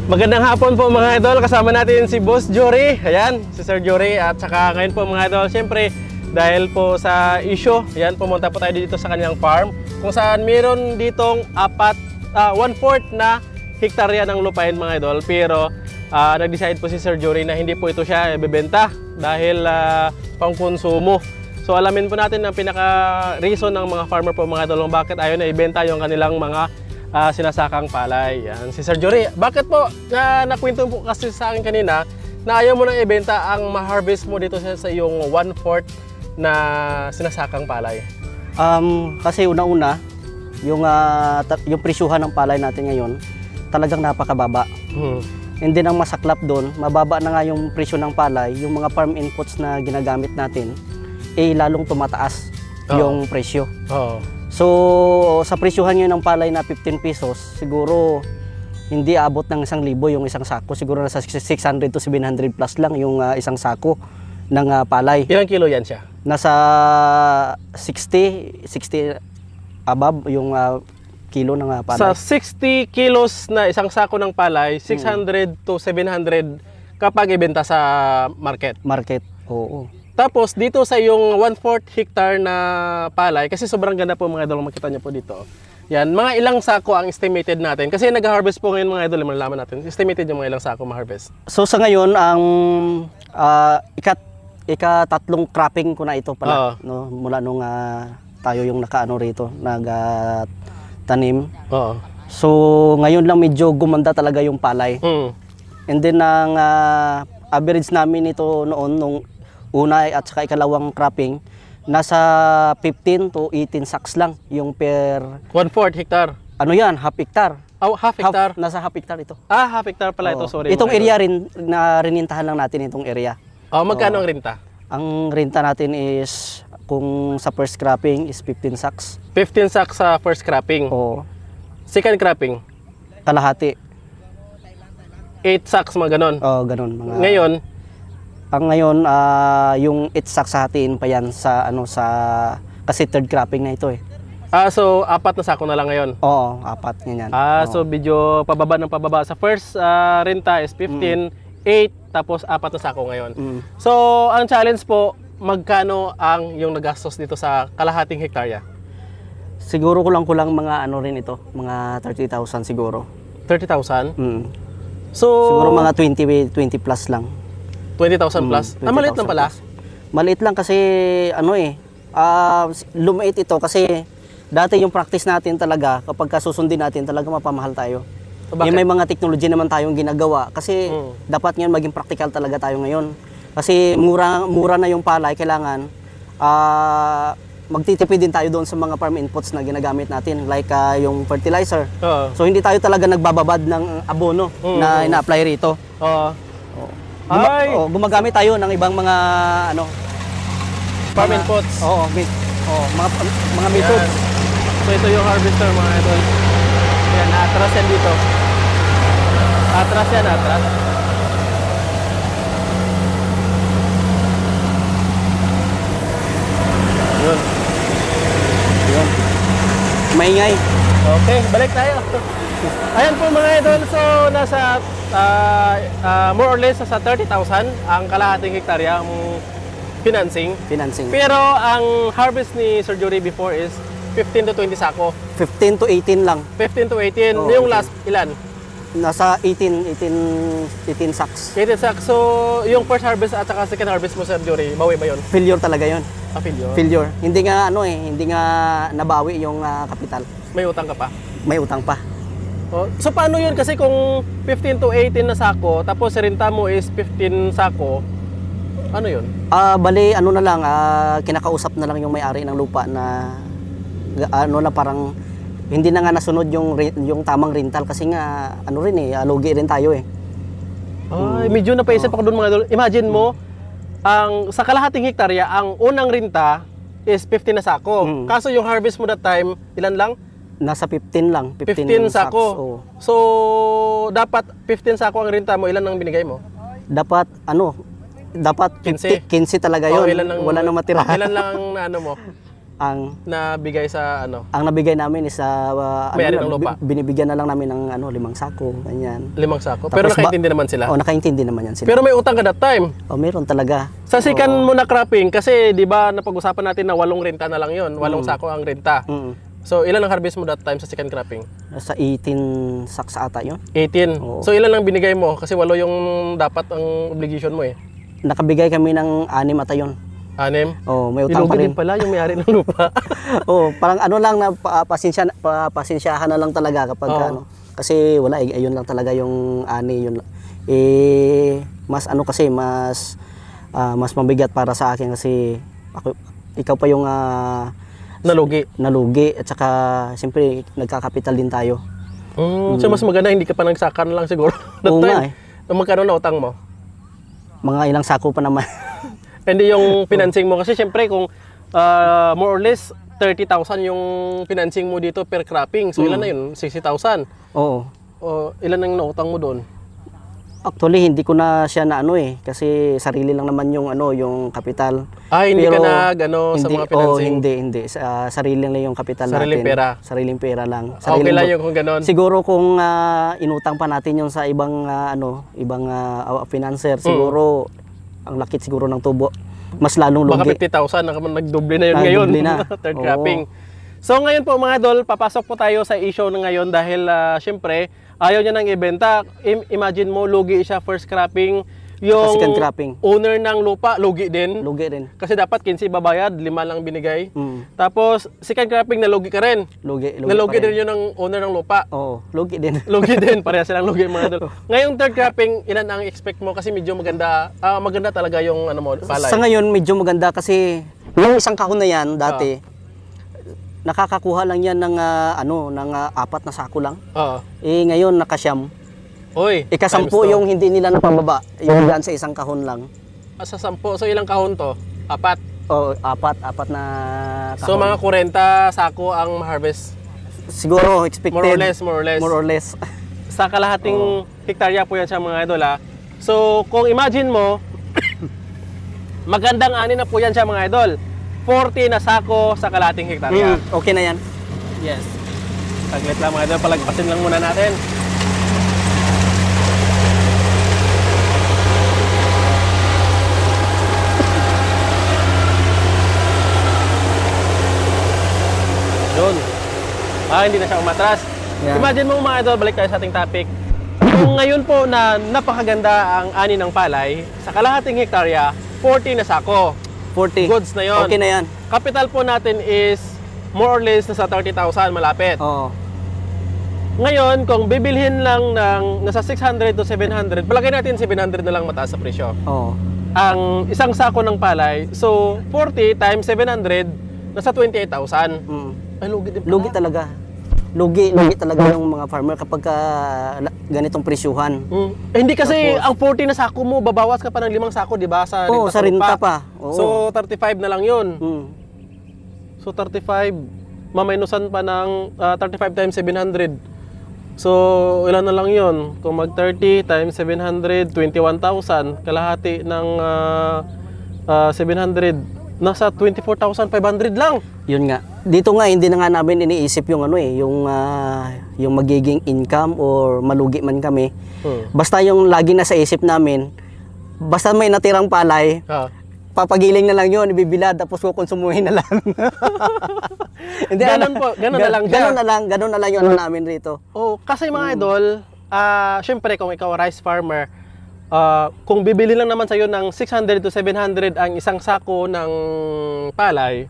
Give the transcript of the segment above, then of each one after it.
Magandang hapon po mga idol, kasama natin si Boss Jory, ayan, si Sir Jory. At saka ngayon po mga idol, siyempre dahil po sa issue, ayan, pumunta po tayo dito sa kanyang farm kung saan meron ditong 1/4 na hektarya ng lupain mga idol. Pero nag-decide po si Sir Jory na hindi po ito siya ibebenta dahil pangkonsumo. So alamin po natin ang pinaka-reason ng mga farmer po mga idol kung bakit ayaw na ibenta yung kanilang mga sinasakang palay. Yan. Si Sir Jory, bakit po nakwento po kasi sa akin kanina na ayaw mo nang ibenta ang ma-harvest mo dito sa iyong 1/4 na sinasakang palay? Kasi una-una, yung presyuhan ng palay natin ngayon talagang napakababa. And then ang masaklap doon, mababa na nga yung presyo ng palay, yung mga farm inputs na ginagamit natin, lalong tumataas yung presyo. So, sa presyuhan ngayon ng palay na 15 pesos, siguro hindi abot ng 1,000 yung isang sako. Siguro nasa 600 to 700 plus lang yung isang sako ng palay. Ilang kilo yan siya? Nasa 60 above yung kilo ng palay. Sa 60 kilos na isang sako ng palay, 600 to 700 kapag ibenta sa market. Market, oo. Tapos dito sa yung 1/4 hectare na palay, kasi sobrang ganda po mga idol, makita niyo po dito. Yan, mga ilang sako ang estimated natin. Kasi nag-harvest po ngayon mga idol, malalaman natin. Estimated yung mga ilang sako ma-harvest. So sa ngayon, ang ika-tatlong cropping ko na ito pala. No? Mula nung tayo yung nakaano rito, nag-tanim. So ngayon lang medyo gumanda talaga yung palay. And then ang average namin ito noon, nung una at saka ikalawang cropping, nasa 15 to 18 sacks lang yung per 1/4 hectare. Ano yan? Half hectare. Oh, half hectare. Nasa half hectare ito. Half hectare pala ito, sorry. Itong area rin na rinintahan lang natin itong area. Magkano ang renta? Ang renta natin is, kung sa first cropping is 15 sacks. 15 sacks sa first cropping. Second cropping? Kalahati. 8 sacks mga ganon. Ganon. Ngayon, yung 8 sacks hatiin pa yan sa kasi third cropping na ito eh. So 4 na sako na lang ngayon? Oo, 4 ganyan. So medyo pababa ng pababa. Sa first renta is 15, 8, tapos 4 na sako ngayon. So ang challenge po, magkano ang yung nagastos dito sa kalahating hektarya? Siguro kulang mga ano rin ito, mga 30,000 siguro. 30,000? So siguro mga 20 plus lang. 20,000 plus? Maliit lang pala? Maliit lang kasi lumait ito kasi dati yung practice natin talaga, kapag susundin natin talaga mapamahal tayo. May mga technology naman tayong ginagawa kasi dapat ngayon maging practical talaga tayo ngayon. Kasi mura na yung palay, kailangan magtitipid din tayo doon sa mga farm inputs na ginagamit natin, like yung fertilizer. So hindi tayo talaga nagbababad ng abono na ina-apply rito. Gumagamit tayo ng ibang mga farm inputs. Mga methods. So ito yung harvester mga idol. Yan, atras yan dito. Atras yan, atras. Yun. Maingay. Okay, balik tayo. Ayan po mga idol, so nasa more or less sa 30,000 ang kalahating hektarya ang financing. Pero ang harvest ni Sir Jory before is 15 to 20 sako. 15 to 18 lang. 15 to 18. Yung last ilan? Nasa 18 sacks. 18 sacks. So yung first harvest at saka second harvest mo, Sir Jory, bawi ba yun? Failure talaga yun. Failure. Hindi nga hindi nga nabawi yung kapital. May utang ka pa? May utang pa. So paano yun? Kasi kung 15 to 18 na sako, tapos renta mo is 15 sako, ano yun? Bali, na lang, kinakausap na lang yung may-ari ng lupa na parang hindi na nga nasunod yung tamang rental kasi nga lugi rin tayo eh. Medyo napaisip ako doon mga idol. Imagine mo, sa kalahating hektarya, ang unang renta is 15 na sako. Kaso yung harvest mo that time, ilan lang? Nasa 15 lang. 15 sako. So, dapat 15 sako ang renta mo, ilan ang binigay mo? Dapat 15 talaga yun. Wala nang matira. Ilan lang mo? na bigay sa ano? Ang nabigay namin is May-ari ng lupa. Binibigyan na lang namin ng 5 sako, ganyan. 5 sako. Pero nakaintindi naman sila. Nakaintindi naman yan sila. Pero may utang ka that time. Meron talaga. Sa second mo na cropping, kasi di ba napag-usapan natin na 8 renta na lang yon, 8 sako ang renta. So ilan ang harvest mo that time sa second cropping? Sa 18 sacks ata yun. 18. Oo. So ilan lang binigay mo? Kasi 8 yung dapat ang obligation mo eh. Nakabigay kami ng 6 ata yun. 6? May utang pa rin. Din pala yung may-ari ng lupa. Parang lang na pasensyahan na lang talaga kapag kasi wala ayun lang talaga yung yun. Mas kasi mas mabigat para sa akin kasi ikaw pa yung nalugi at saka siyempre nagkakapital din tayo. So mas maganda hindi ka pa nagsakan lang siguro. Oo nga eh. Magkano na utang mo? Mga ilang sako pa naman. Hindi yung financing mo kasi syempre kung more or less 30,000 yung financing mo dito per cropping. So ilan na yun? 60,000. Oo. Ilan ang nautang mo doon? Actually hindi ko na siya kasi sarili lang naman yung yung kapital. Hindi pero, ka sa mga financing? Hindi. Sarili lang yung kapital natin. Sariling pera lang. Okay lang yung kung ganon. Siguro kung inutang pa natin yung sa ibang financer, siguro ang lakit siguro ng tubo. Mas lalong lugi. Baka 50,000 nagdoble na yun ngayon. Third cropping. So ngayon po mga idol, papasok po tayo sa issue na ngayon dahil syempre ayaw niya nang ibenta. Imagine mo, lugi siya first cropping. Yung second cropping. Owner ng lupa, lugi din. Lugi din. Kasi dapat 15 babayad, 5 lang binigay. Tapos second cropping, nalugi ka rin. Nalugi din yun ng owner ng lupa. Oo, lugi din. Lugi din, pareha silang lugi mga idol. Ngayong third cropping, ilan ang expect mo? Kasi medyo maganda, maganda talaga yung palay. Sa ngayon, medyo maganda kasi yung isang kahon na yan dati, nakakakuha lang yan ng 4 na sako lang. Ngayon nakasyam. Ika-10 yung hindi nila napababa. Yung dyan sa isang kahon lang. Sa 10. So ilang kahon to? 4? 4 na kahon. So mga 40 sako ang harvest? Siguro expected. More or less. Sa kalahating hektarya po yan siya mga idol So kung imagine mo, magandang ani na po yan siya mga idol. 40 na sako sa kalahating hektarya. Okay na yan. Yes. Saglit lang mga idol, palagpasin lang muna natin. Yun. Hindi na siya umatras. Yeah. Imagine mo mga idol, balik tayo sa ating topic. Kung ngayon po na napakaganda ang ani ng palay, sa kalahating hektarya, 40 na sako. 40. Goods na yon. Okay na yan. Capital po natin is more or less nasa 30,000 malapit. Ngayon, kung bibilhin lang ng nasa 600 to 700, palagay natin 700 na lang mataas sa presyo. Ang isang sako ng palay, so 40 times 700, nasa 28,000. Ay, lugi din pala. Lugi talaga. Lugi talaga ng mga farmer kapag ganitong presyuhan. Hindi kasi ang 40 na sako mo, babawas ka pa ng 5 sako, di ba? Sa renta, sa renta pa. So 35 na lang yun. So 35, maminusan pa ng 35 times 700. So ilan na lang yun? Kung mag 30 times 700, 21,000. Kalahati ng 700. Nasa 24,500 lang. Yun nga. Dito nga hindi na nga namin iniisip yung yung magiging income or malugi man kami. Basta yung lagi na sa isip namin, basta may natirang palay, papagiling na lang yun, ibibilad tapos kukonsumuhin na lang. Hindi, ganun na lang siya. Ganun na lang yung namin rito. Kasi mga idol, syempre kung ikaw rice farmer, kung bibili lang naman sa'yo ng 600 to 700 ang isang sako ng palay,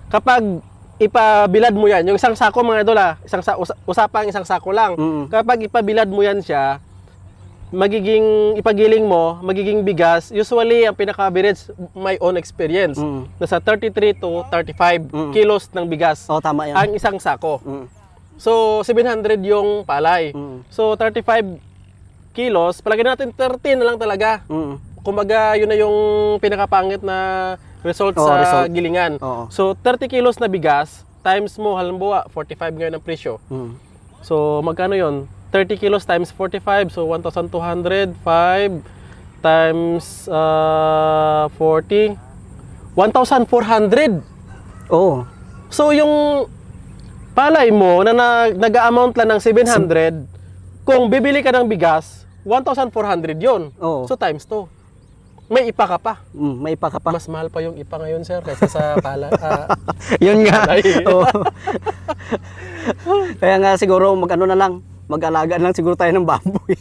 kapag ipabilad mo yan, yung isang sako mga idol usapang isang sako lang. Kapag ipabilad mo yan siya, ipagiling mo, magiging bigas, usually ang pinaka-average, my own experience, nasa 33 to 35 kilos ng bigas. Tama yan. Ang isang sako. So 700 yung palay. So 35 kilos, palagay natin 30 na lang talaga. Kumbaga, yun na yung pinakapangit na result sa gilingan. So 30 kilos na bigas, times mo, halimbawa, 45 ngayon ang presyo. So magkano yun? 30 kilos times 45, so 1,200, 5 times 40, 1,400. So yung palay mo na nag-amount lang ng 700, kung bibili ka ng bigas, 1,400 yun. Oo. So times 2. May ipa ka pa. May ipa ka pa. Mas mahal pa yung ipa ngayon, sir, kaysa sa palay. Yun nga. Palay. Oo. Kaya nga siguro mag-ano na lang, mag-alaga lang siguro tayo ng baboy.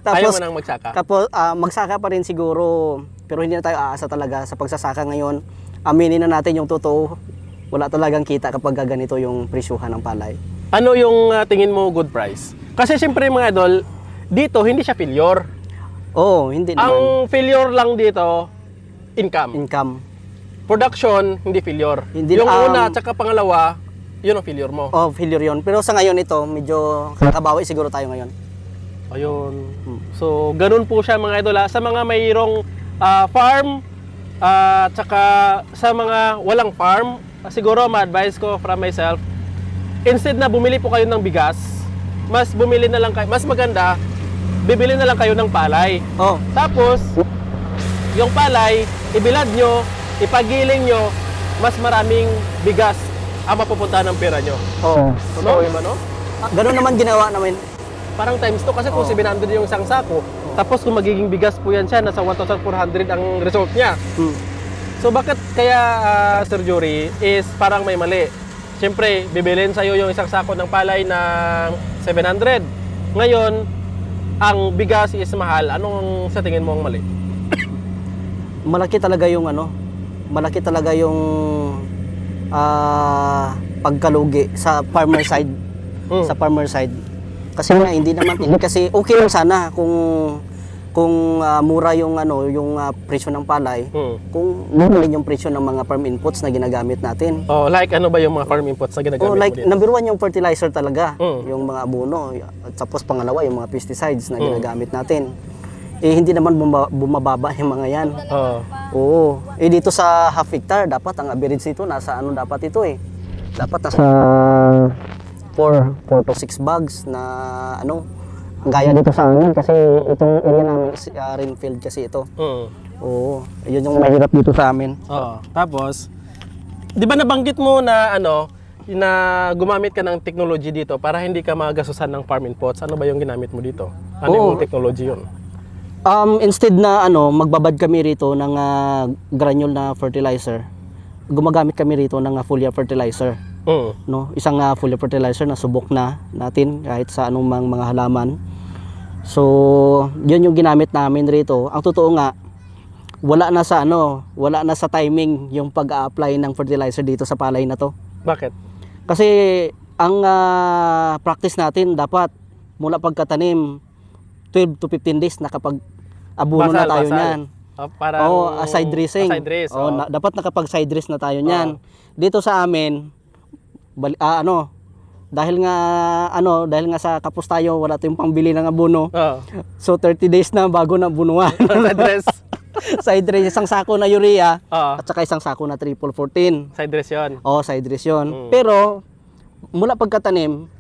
Ayaw mo nang magsaka? Tapos magsaka pa rin siguro, pero hindi na tayo aasa talaga sa pagsasaka ngayon. Aminin na natin yung totoo. Wala talagang kita kapag ganito yung presyuhan ng palay. Ano yung tingin mo good price? Kasi siyempre mga idol, dito hindi siya failure. Oo, hindi naman. Ang failure lang dito, income. Income. Production, hindi failure. Hindi, yung una at saka pangalawa, yun ang failure mo. Oh, failure yun. Pero sa ngayon ito, medyo kakabawi siguro tayo ngayon. Ayun. So, ganun po siya mga idol. Sa mga mayroong farm, at saka sa mga walang farm, siguro ma-advise ko from myself, instead na bumili po kayo ng bigas, mas maganda, bibili na lang kayo ng palay. Oh. Tapos, yung palay, ibilad nyo, ipagiling nyo, mas maraming bigas ang mapupunta ng pera nyo. Oo. Totoo yun ba, no? Ganun naman ginawa namin. Parang times 2 kasi kung 700 yung isang sako, tapos kung magiging bigas po yan siya, nasa 1,400 ang result niya. So bakit kaya, Sir Jory, is parang may mali? Siyempre, bibilin sa'yo yung isang sako ng palay ng 700. Ngayon, ang bigas is mahal. Anong sa tingin mo ang mali? Malaki talaga yung malaki talaga yung pagkalugi sa farmer side. Sa farmer side. Kasi nga hindi kasi okay lang sana kung mura yung presyo ng palay. Kung mura yung presyo ng mga farm inputs na ginagamit natin. Oh, like ano ba yung mga farm inputs na ginagamit mo dito? Number 1 yung fertilizer talaga, yung mga abono. At tapos pangalawa yung mga pesticides na ginagamit natin. Hindi naman bumababa yung mga yan. Oo. Dito sa half hectare, dapat ang average nito nasa dapat ito dapat nasa 4 to 6 bags na gaya dito sa amin kasi itong area namin rainfield kasi ito. Oo. Yun yung mahirap dito sa amin. Tapos, di ba nabanggit mo na na gumamit ka ng technology dito para hindi ka magasusan ng farm inputs? Ano ba yung ginamit mo dito? Ano yung technology yun? Instead na magbabad kami rito ng granule na fertilizer, gumagamit kami rito ng foliar fertilizer. No, isang foliar fertilizer na subok na natin kahit sa anong mga halaman. So, yun yung ginamit namin rito. Ang totoo nga, wala na sa timing yung pag-a-apply ng fertilizer dito sa palay na to. Bakit? Kasi ang practice natin dapat mula pagkatanim 12 to 15 days nakapag-abuno na tayo niyan. Side dressing. Dapat nakapag-side dress na tayo niyan. Dito sa amin, dahil nga sa kapos tayo, wala tayong pambili ng abono. So 30 days na bago na bunuan. Side dress. Side dress, isang sako na urea at saka isang sako na triple 14. Side dress 'yon. Side dress 'yon. Pero mula pagkatanim,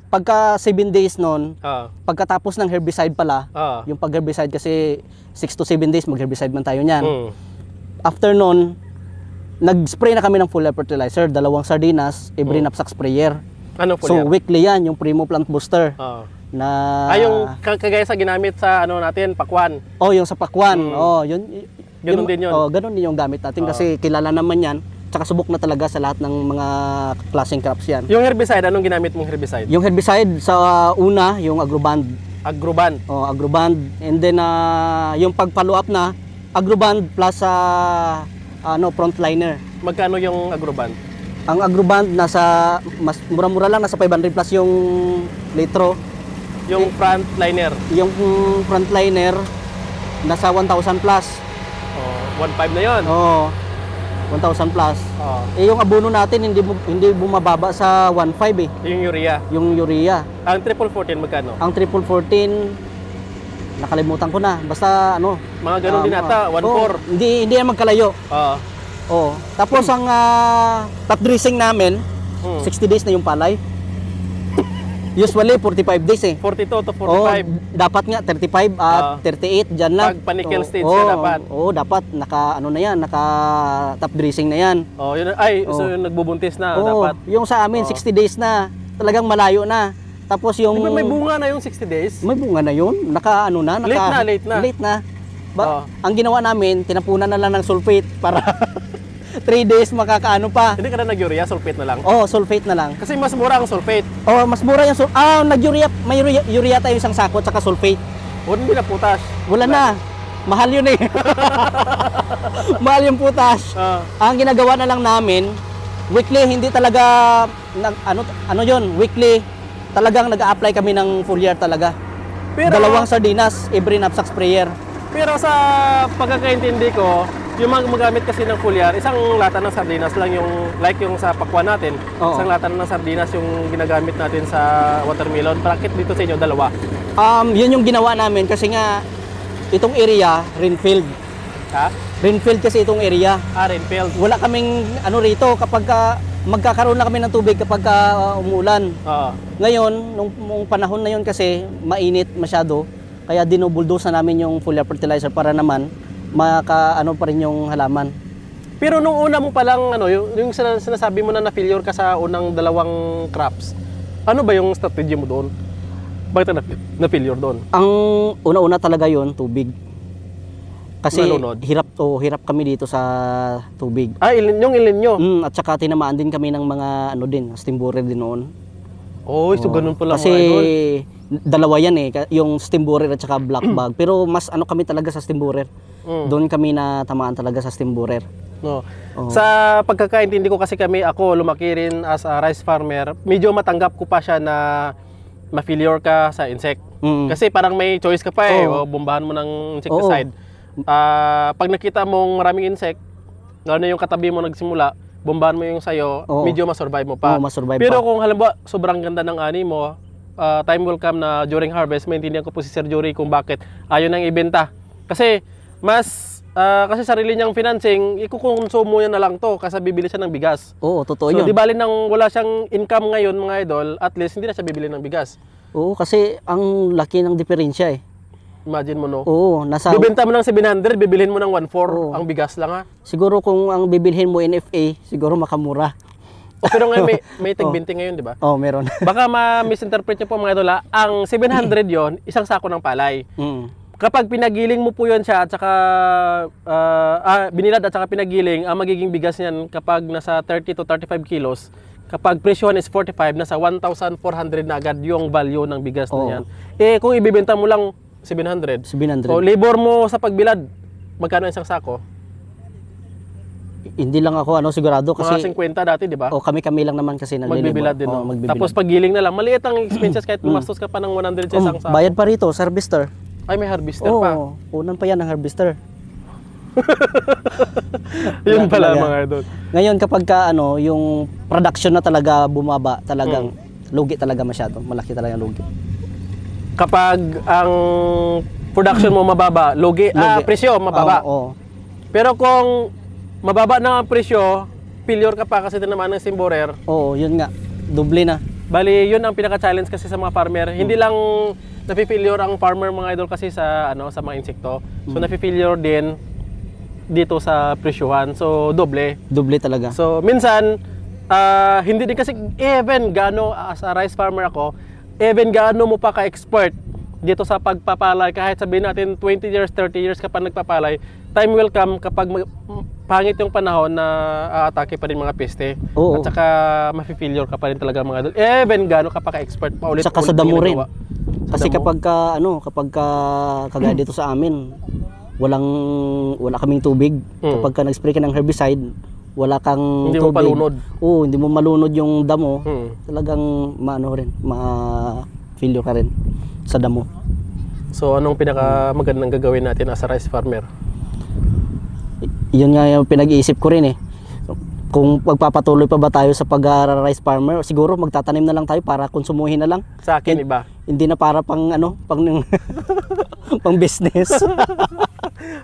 pagka 7 days noon, pagkatapos ng herbicide pala, yung pag-herbicide kasi 6 to 7 days mag-herbicide man tayo niyan. After noon, nag-spray na kami ng foliar fertilizer, 2 sardinas, every knapsack sprayer. Ano foliar? So weekly yan, yung Primo Plant Booster. Yung kagaya sa ginamit sa natin, pakwan. Yung sa pakwan. Ganun din yun. Ganun din yung gamit natin kasi kilala naman yan. Tsaka subok na talaga sa lahat ng mga klaseng crops yan. Yung herbicide, anong ginamit mong herbicide? Yung herbicide sa una, yung Agroband. Agroband? Agroband. And then yung pag-follow up na, Agroband plus frontliner. Magkano yung Agroband? Ang Agroband nasa, mas mura-mura lang, nasa 500 plus yung litro. Yung frontliner? Yung frontliner, nasa 1,000 plus. 1,500 na yun? 1,000 plus. Yung abono natin hindi bumababa sa 1,500 Yung urea? Yung urea. Ang triple 14 magkano? Ang triple 14, nakalimutan ko na. Basta mga ganun din ata, 1,400. Hindi yan magkalayo. Tapos ang top dressing namin, 60 days na yung palay. Usually 45 days eh. 42 to Oo, 45. dapat nga 35 at 38 dyan lang. Pag pa-nickel stage Oo, na dapat. Oo, dapat naka ano na yan, naka top dressing na yan. Oh, yun ay, so yung nagbubuntis na Oo, dapat. yung sa amin 60 days na. Talagang malayo na. Tapos yung Di ba may bunga na yung 60 days? may bunga na yun. Naka ano na, naka Late na. Late na. Oo. Ang ginawa namin, tinapunan na lang ng sulfate para 3 days makakaano pa. Hindi ka na nag-urea, sulfate na lang. Oh, sulfate na lang. Kasi mas mura ang sulfate. Oh, mas mura yung nag-urea, may urea tayo isang sako tsaka sulfate. O hindi na potash. Wala na. Mahal yun eh. Mahal yung potash. Ah. Ang ginagawa na lang namin, weekly hindi talaga ano yun, weekly talagang nag-a-apply kami ng foliar talaga. Pero, Dalawang sardinas every knapsack sprayer. pero sa pagkakaintindi ko, yung magamit kasi ng foliar, isang lata ng sardinas lang yung, like yung sa pakwan natin, Oo. isang lata ng sardinas yung ginagamit natin sa watermelon. Bakit dito sa inyo, dalawa? Yun yung ginawa namin kasi nga itong area, rainfield. Ha? Rainfield kasi itong area. Rainfield. Wala kaming ano rito kapag magkakaroon na kami ng tubig kapag umuulan. Oo. Ngayon, nung panahon na yun kasi mainit masyado, kaya dinubuldosa namin yung foliar fertilizer para naman maka-ano pa rin yung halaman. Pero nung una mo palang, yung sinasabi mo na na-failure ka sa unang dalawang crops, ano ba yung strategy mo doon? Bakit na-failure doon? Ang una-una talaga yon tubig. Kasi Nalunod? hirap kami dito sa tubig. Yung ilin nyo? At saka tinamaan din kami ng mga steam borer din noon. Oh, so ganun pala Kasi mga idol. dalawa yan eh, yung steam borer at saka black bag. Pero mas kami talaga sa steam borer. Doon kami na tamaan talaga sa steam borer. No. Oo. Sa pagkakaintindi ko kasi ako lumaki rin as a rice farmer, medyo matanggap ko pa siya na ma-failure ka sa insect. Kasi parang may choice ka pa eh, Oo. o bombahan mo ng insecticide. Pag nakita mong maraming insect, lalo na yung katabi mo nagsimula, bombahan mo yung sayo, Oo. medyo masurvive mo pa. Oo, masurvive Pero pa. kung halimbawa sobrang ganda ng ani mo, time will come na during harvest, maintindihan ko po si Sir Jory kung bakit ayaw nang ibenta. Kasi kasi sarili niyang financing, ikukonsumo niya na lang to kasi bibili siya ng bigas. Oo, totoo So yun. di bali nang wala siyang income ngayon mga idol, at least hindi na siya bibili ng bigas. Oo, kasi ang laki ng diferensya eh. Imagine mo no. Oo, nasa Bibenta mo ng 700, bibilhin mo ng 1.4 Oo. ang bigas lang ha. siguro kung ang bibilhin mo NFA, siguro makamura. Pero ngayon may tag-20 ngayon, di ba? Oh, meron. Baka ma-misinterpret niyo po mga idol ha. Ang 700 yon, isang sako ng palay. Kapag pinagiling mo po yun siya at saka binilad at saka pinagiling, ang magiging bigas niyan kapag nasa 30 to 35 kilos, kapag presyohan is 45, nasa 1,400 na agad yung value ng bigas na Oo. yan. Eh kung ibibenta mo lang 700, 700. o labor mo sa pagbilad, magkano isang sako? Hindi lang ako sigurado Mga kasi 50 dati, di ba? kami lang naman kasi Magbibilad din. Oh, No? magbibilad. Tapos paggiling na lang, maliit ang expenses kahit gumastos ka pa ng 100 sa isang sako. bayad pa rito sa harvester. Ay, may harvester pa. Unang pa yan ang harvester. Yun pala talaga. mga idol. Ngayon kapag yung production na talaga bumaba, talagang lugi talaga masyado. Malaki talaga ang lugi. Kapag ang production mo mababa, lugi. Presyo mababa. Oo. Pero kung mababa na ang presyo, failure ka pa kasi tinamaan ng steam borer. Oo, yun nga. Doble na. Bali, yun ang pinaka-challenge kasi sa mga farmer. Hindi lang nafi-failure ang farmer mga idol kasi sa sa mga insekto. So nafi-failure din dito sa presyuhan. So doble. Doble talaga. So minsan hindi din kasi even gaano as a rice farmer ako, even gaano mo pa ka-expert dito sa pagpapalay, kahit sabihin natin 20 years, 30 years ka pa nagpapalay, time will come kapag pangit yung panahon na aatake pa rin mga peste. Oo. At saka mafe-failure ka pa rin talaga mga idol. Even gaano ka pa ka-expert pa ulit. Saka sa damo rin. Kasi kapag kagaya dito sa amin, wala kaming tubig. Kapag ka nag-spray ka ng herbicide, wala kang Hindi tubig. mo palunod. Oo, hindi mo malunod yung damo. Talagang ma-failure ka rin sa damo. So anong pinaka-magandang gagawin natin as a rice farmer? Yun nga yung pinag-iisip ko rin eh. Kung pagpapatuloy pa ba tayo sa pag-rice farmer, siguro magtatanim na lang tayo para konsumuhin na lang. Sa akin iba. Hindi na para pang pang business.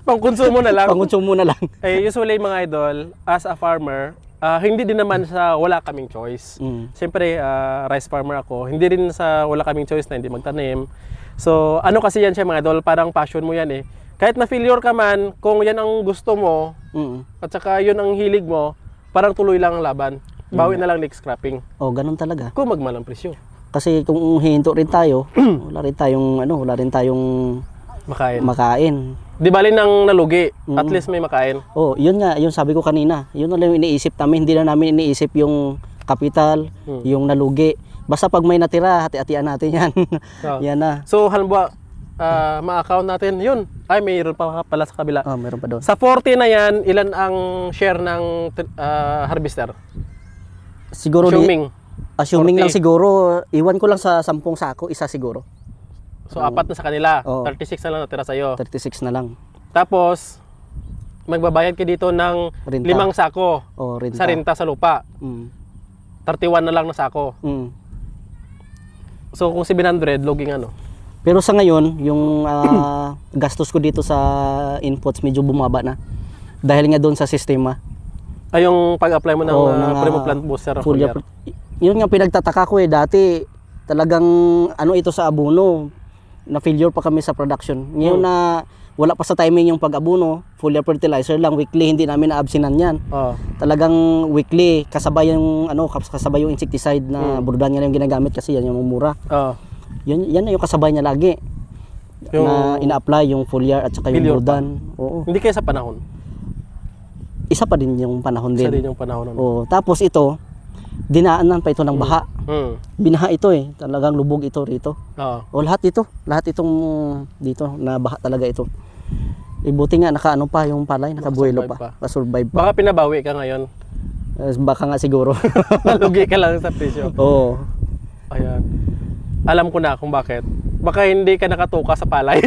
Pang konsumo na lang. Pang konsumo na lang. Eh, usually mga idol, as a farmer, hindi din naman sa wala kaming choice. Siyempre, rice farmer ako. Hindi rin sa wala kaming choice na hindi magtanim. So, ano kasi yan siya mga idol, parang passion mo yan eh. Kahit na failure ka man, kung yan ang gusto mo, at saka yun ang hilig mo, parang tuloy lang ang laban. Bawi na lang next cropping. Oh, ganun talaga. Kung magmalang presyo. Kasi kung hihinto rin tayo, wala rin tayong makain. Di bali nang nalugi, at least may makain. Oh, yun nga, yun sabi ko kanina. Yun na lang yung iniisip namin, hindi na namin iniisip yung kapital, yung nalugi. Basta pag may natira, hati-hatian natin yan. Yan na. So, halimbawa, ma-account natin, yun. Ay, mayroon pa pala sa kabila. Oh, mayroon pa doon. Sa 40 na yan, ilan ang share ng harvester? Siguro assuming 40. lang siguro, iwan ko lang sa 10 sako, isa siguro. So, 4 na sa kanila. Oo. 36 na lang natira sa'yo. 36 na lang. Tapos, magbabayad ka dito ng Renta. 5 sako Renta. sa renta sa lupa. 31 na lang na sako. So, kung 700, loging ano? Pero sa ngayon, yung gastos ko dito sa inputs medyo bumaba na. Dahil nga doon sa sistema. Ay, yung pag-apply mo ng Primo Plant Booster. Yun nga pinagtataka ko eh. Dati talagang ito sa abono. Na failure pa kami sa production. Ngayon na wala pa sa timing yung pag-abono, foliar fertilizer lang, weekly, hindi namin na-absinan yan. Talagang weekly, kasabay yung insecticide na Burdan nga yung ginagamit kasi yan yung mura. Yan na yung kasabay niya lagi. Na ina-apply yung foliar at saka yung Burdan. Oo. Hindi kaya sa panahon? Isa pa din yung panahon din. Isa din yung panahon. Oo. Tapos ito, dinaanan pa ito ng baha. Binaha ito eh. Talagang lubog ito rito. O lahat itong dito na baha talaga ito. Buti nga nakaano pa yung palay, nakabuelo pa. Pa-survive pa. Baka pinabawi ka ngayon. Baka nga siguro. Nalugi ka lang sa presyo. Oo. Ayan. Alam ko na kung bakit. Baka hindi ka nakatuka sa palay.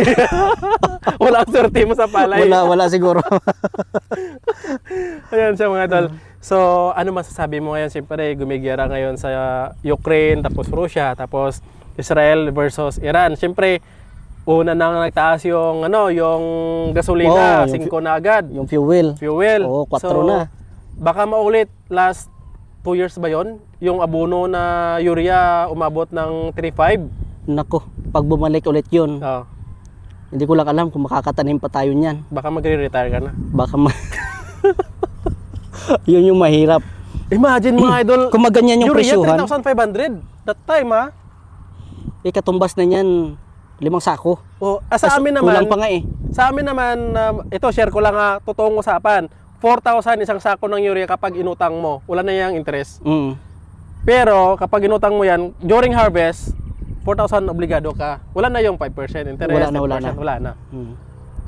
Wala ang swerte mo sa palay. Wala siguro. Ayan siya mga tol. So, ano masasabi mo ngayon? Siyempre, gumigera ngayon sa Ukraine, tapos Russia, tapos Israel versus Iran. Siyempre, una nang nagtaas yung yung gasolina, 5 na agad. Yung fuel. Oo, 4 so, na. Baka maulit last 2 years ba yon? Yung abono na urea umabot ng 3.5? Nako, pag bumalik ulit yun, hindi ko lang alam kung makakatanim pa tayo niyan. Baka magre-retire ka na. Baka yun yung mahirap. Imagine mga idol, kung maganyan yung presyuhan. Urea 3,500 that time katumbas na niyan 5 sako. Sa amin naman, kulang pa nga eh. Sa amin naman, ito share ko lang totoong usapan. 4,000 isang sako ng urea kapag inutang mo. Wala na yung interest. Pero kapag inutang mo yan, during harvest, 4,000 obligado ka. Wala na yung 5% interest. Wala na.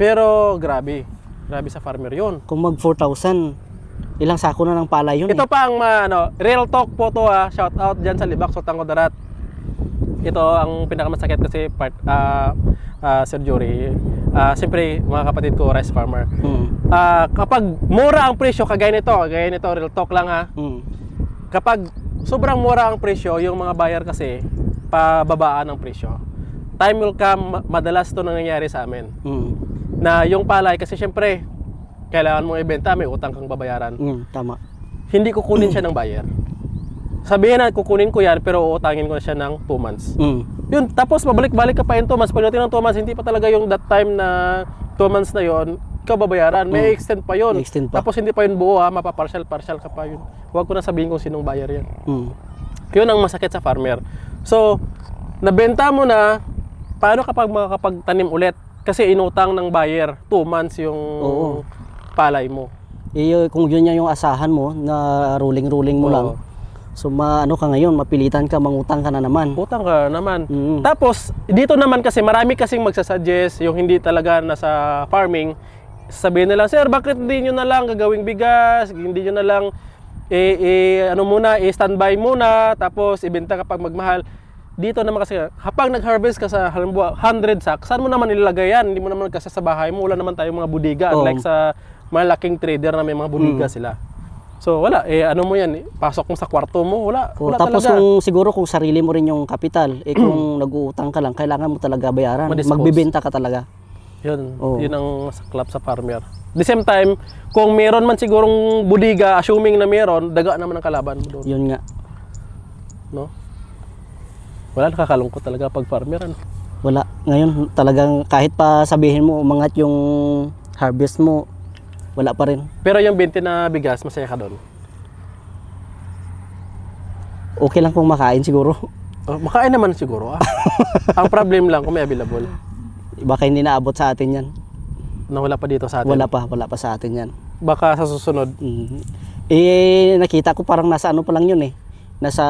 Pero grabe. Grabe sa farmer yun. Kung mag 4,000, ilang sako na ng palay yun. Ito pa ang real talk po to shout out dyan sa Libak, Sotang Kudarat. Ito ang pinakamasakit kasi Sir Jory. Siyempre mga kapatid ko, rice farmer. Kapag mura ang presyo, kagaya nito, real talk lang Kapag sobrang mura ang presyo, yung mga buyer kasi pababaan ng presyo. Time will come, madalas ito nangyayari sa amin. Na yung palay, kasi syempre, kailangan mong ibenta, may utang kang babayaran. Tama. Hindi kukunin siya ng buyer. Sabihin na, kukunin ko yan, pero uutangin ko na siya ng 2 months. Yun, tapos mabalik-balik ka pa in 2 months. Pagdating ng 2 months, hindi pa talaga yung that time na 2 months na yon ikaw babayaran. May extend pa yun. Tapos hindi pa yun buo mapapartial ka pa yun. Huwag ko na sabihin kung sinong buyer yan. Yun ang masakit sa farmer. So, nabenta mo na, paano kapag makakapagtanim ulit? Kasi inutang ng buyer, 2 months yung palay mo. Kung yun yung asahan mo, na rolling mo lang. So, ka ngayon, mapilitan ka, mangutang ka na naman. Utang ka naman. Tapos, dito naman kasi, marami kasing magsasuggest, yung hindi talaga nasa farming, sabihin nila, sir, bakit hindi nyo na lang gagawing bigas, hindi nyo na lang standby muna, tapos ibenta kapag magmahal. Dito naman kasi, kapag nag-harvest ka sa halimbawa 100 sacks, saan mo naman ilalagay yan? Hindi mo naman kasi sa bahay mo, wala naman tayong mga budiga. Unlike sa malaking trader na may mga budiga sila. So wala, mo yan, pasok mo sa kwarto mo, wala tapos talaga. Siguro kung sarili mo rin yung kapital, kung nag-uutang ka lang, kailangan mo talaga bayaran. Magbibenta ka talaga. Yun, Oo. yun ang saklap sa farmer. The same time, kung meron man sigurong budiga, assuming na meron, daga naman ang kalaban mo doon. Yun nga. No? Wala, nakakalungkot talaga pag farmer. Ano? Wala. Ngayon talagang kahit pa sabihin mo umangat yung harvest mo, wala pa rin. Pero yung 20 na bigas, masaya ka doon. Okay lang kung makain siguro. Oh, makain naman siguro. Ang problem lang kung may available. Baka hindi naabot sa atin yan. Na wala pa dito sa atin. Wala pa sa atin yan. Baka sa susunod. Nakita ko parang nasa ano pa lang yun eh. Nasa,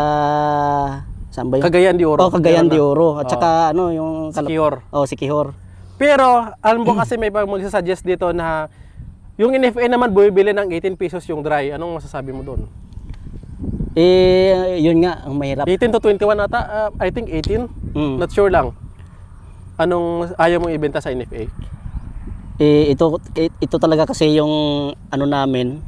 saan ba yun? Cagayan de Oro. Oh, Cagayan de Meron na. Oro. At saka ano, yung... Siquijor. Oh, Siquijor. Pero, alam mo kasi may magsasuggest dito na yung NFA naman bumibili ng 18 pesos yung dry. Anong masasabi mo doon? Yun nga, ang mahirap. 18 to 21 ata. I think 18. Not sure lang. Anong ayaw mong ibenta sa NFA? Ito talaga kasi yung ano namin,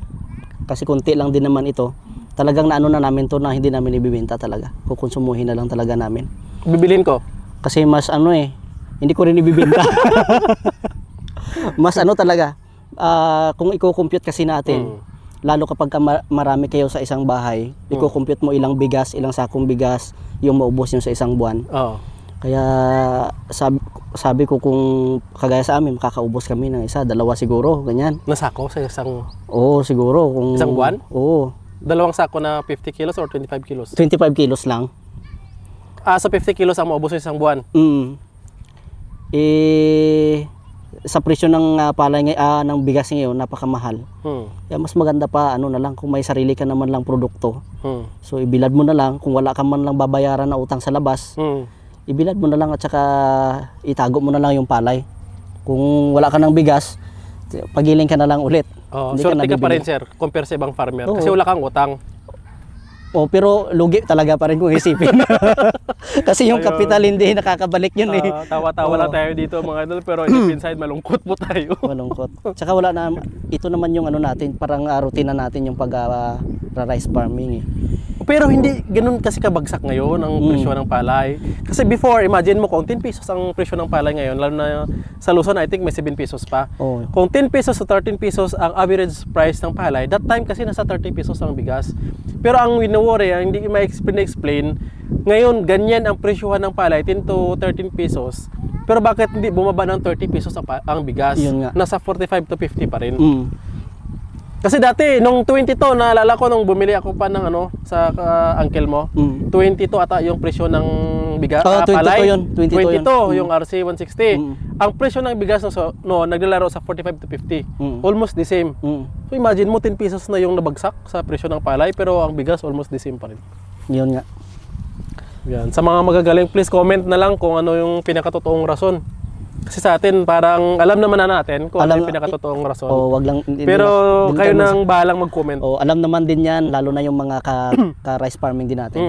kasi kunti lang din naman ito. Talagang naano na namin to na hindi namin ibibenta talaga. Kukonsumuhin na lang talaga namin. Bibilin ko? Kasi mas ano hindi ko rin ibibenta. Mas ano talaga, kung i-compute kasi natin, lalo kapag marami kayo sa isang bahay, i-compute mo ilang bigas, ilang sakong bigas, yung maubos yung sa isang buwan. Oo. Kaya sabi ko kung kagaya sa amin, makakaubos kami ng isa, dalawa siguro, ganyan. Nasako sa isang... Oo, siguro. Kung, isang buwan? Oo. Dalawang sako na 50 kilos or 25 kilos? 25 kilos lang. So 50 kilos ang maubos sa isang buwan? Sa presyo ng palay ng bigas ngayon, napakamahal. Kaya mas maganda pa ano na lang kung may sarili ka naman lang produkto. So ibilad mo na lang kung wala ka man lang babayaran na utang sa labas. Ibilad mo na lang at saka itago mo na lang yung palay. Kung wala ka ng bigas, pagiling ka na lang ulit. Swerte ka pa rin sir compare sa ibang farmer kasi wala kang utang. Pero lugi talaga pa rin kung isipin. Kasi yung kapital hindi nakakabalik yun Tawa-tawa lang tayo dito mga idol, pero deep inside malungkot po tayo. Malungkot. Tsaka wala na, ito naman yung ano natin, parang rutina natin yung pag-rice farming Pero hindi ganun kasi kabagsak ngayon ang presyo ng palay. Kasi before, imagine mo kung 10 pesos ang presyo ng palay ngayon, lalo na sa Luzon, I think may 7 pesos pa. Kung 10 pesos o 13 pesos ang average price ng palay, that time kasi nasa 30 pesos ang bigas. Pero ang wino-worry, ang hindi ma-explain, ngayon ganyan ang presyohan ng palay, 10 to 13 pesos. Pero bakit hindi bumaba ng 30 pesos ang bigas? Nasa 45 to 50 pa rin. Kasi dati, nung 22, naalala ko nung bumili ako pa ng sa uncle mo, 22 ata yung presyo ng bigas, palay. 22 yung RC 160. Ang presyo ng bigas naglalaro sa 45 to 50. Almost the same. So imagine mo, 10 pesos na yung nabagsak sa presyo ng palay, pero ang bigas almost the same pa rin. Yun nga. Yan. Sa mga magagaling, please comment na lang kung ano yung pinakatotoong rason. Kasi sa atin, parang alam naman na natin kung ano yung pinakatotoong rason. Wag lang, pero kayo nang bahalang mag-comment. Alam naman din yan, lalo na yung mga ka-rice farming din natin.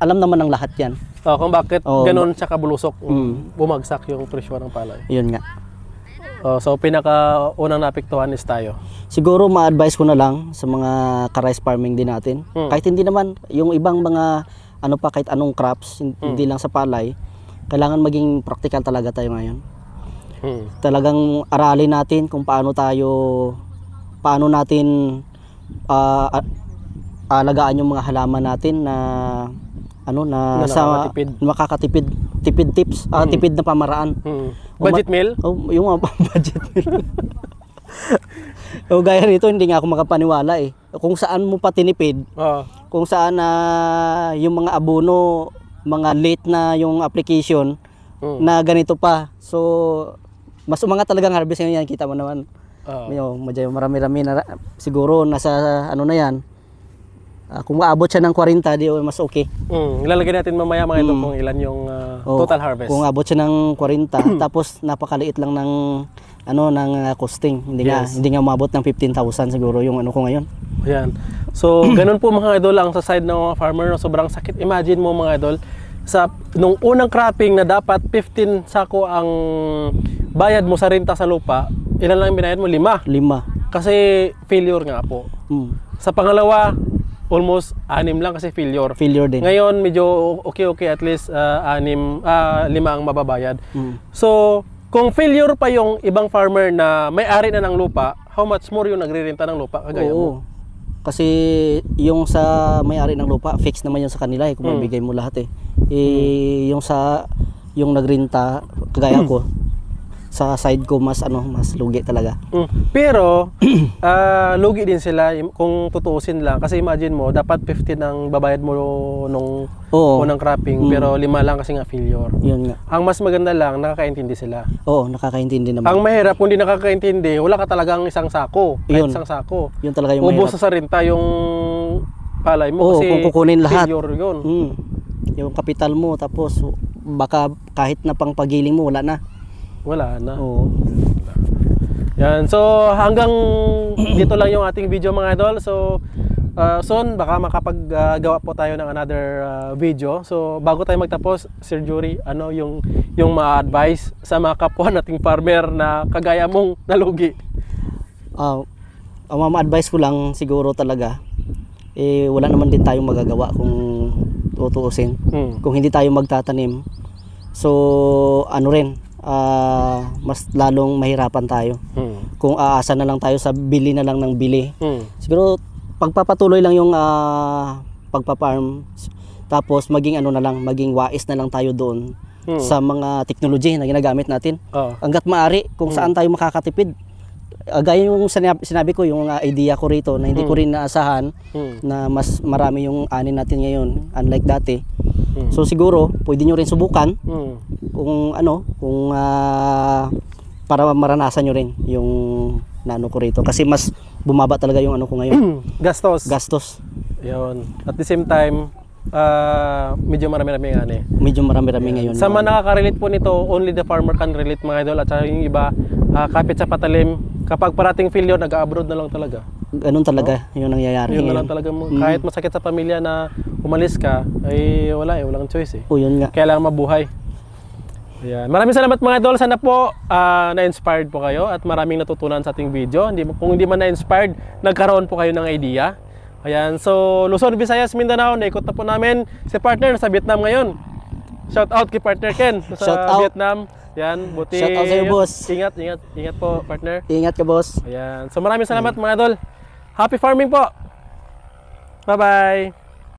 Alam naman ng lahat yan. Kung bakit ganun siya kabulusok, bumagsak yung presyo ng palay. Yun nga. So pinaka-unang naapektuhan is tayo. Siguro ma-advise ko na lang sa mga ka-rice farming din natin. Kahit hindi naman, yung ibang mga kahit anong crops, hindi lang sa palay, kailangan maging practical talaga tayo ngayon. Talagang aralin natin kung paano natin alagaan yung mga halaman natin na makakatipid tips, tipid na pamaraan. Budget meal? Yung budget meal. Gaya nito, hindi nga ako makapaniwala kung saan mo pa tinipid, kung saan yung mga abono, mga late na yung application na ganito pa. So mas umangat talagang harvest ngayon yan, kita mo naman. Marami-rami na siguro nasa na yan. Kung maabot siya ng 40, di mas okay. Ilalagay natin mamaya mga ito kung ilan yung total harvest. Kung abot siya ng 40 tapos napakaliit lang ng ng costing. Hindi nga umabot ng 15,000 siguro yung ko ngayon. Ayan. So ganun po mga idol ang sa side ng mga farmer, sobrang sakit. Imagine mo mga idol, nung unang cropping na dapat 15 sako ang bayad mo sa renta sa lupa, ilan lang binayad mo? 5. Kasi failure nga po. Sa pangalawa, almost 6 lang kasi failure. Failure din. Ngayon medyo okay at least 5 ang mababayad. So Kung failure pa yung ibang farmer na may-ari na ng lupa, how much more yung nagre-renta ng lupa kagaya mo? Oo. Kasi yung sa may-ari ng lupa, fix naman yun sa kanila kung mabigay mo lahat yung nagrenta kagaya ko, sa side ko mas lugi talaga. Pero lugi din sila kung tutuusin lang kasi imagine mo dapat 15 ang babayad mo nung unang cropping pero 5 lang kasi nga failure. Yun nga. Ang mas maganda lang nakakaintindi sila. Oo, nakakaintindi naman. Ang mahirap kung hindi nakakaintindi, wala ka talagang isang sako, kahit isang sako. Yun talaga yung ubos mahirap. sa renta yung palay mo kasi kung kukunin lahat. failure yun. Yung kapital mo tapos baka kahit na pang pagiling mo wala na. Wala na. Oo. Yan. So, hanggang dito lang yung ating video mga idol. So, soon, baka makapaggawa po tayo ng another video. So, bago tayo magtapos, Sir Jory, ano yung ma-advise sa mga kapwa nating farmer na kagaya mong nalugi? Ang ma-advise ko lang siguro talaga, wala naman din tayong magagawa kung tutuusin. Kung hindi tayo magtatanim. So, mas lalong mahirapan tayo. Kung aasa na lang tayo sa bili na lang ng bili. Siguro pagpapatuloy lang yung pagpa-farm, tapos maging maging wais na lang tayo doon sa mga technology na ginagamit natin. Hangga't maaari kung saan tayo makakatipid. Gaya yung sinabi ko, yung idea ko rito na hindi ko rin naasahan na mas marami yung anin natin ngayon unlike dati. So siguro pwede nyo rin subukan kung para maranasan nyo rin yung nano ko rito kasi mas bumaba talaga yung ko ngayon. Gastos. Yun. At the same time, medyo marami-rami nga Medyo marami-rami ngayon. Sa mga nakaka-relate po nito, only the farmer can relate mga idol, at saka yung iba, kapit sa patalim, kapag parating failure, nag-abroad na lang talaga. Ganun talaga yung nangyayari. Yun na lang talaga mo. Kahit masakit sa pamilya na umalis ka, ay walang choice Yun nga. Kailangan mabuhay. Ayan. Maraming salamat mga idol. Sana po na-inspired po kayo at maraming natutunan sa ating video. Kung hindi man na-inspired, nagkaroon po kayo ng idea. Ayan. So, Luzon, Visayas, Mindanao, naikot na po namin si partner sa Vietnam ngayon. Shout out kay partner Ken sa Vietnam. Yan, buti. Shout out sa'yo, boss. Ingat po, partner. Ingat ka, boss. Ayan. So, maraming salamat mga idol. Happy farming po. Bye-bye.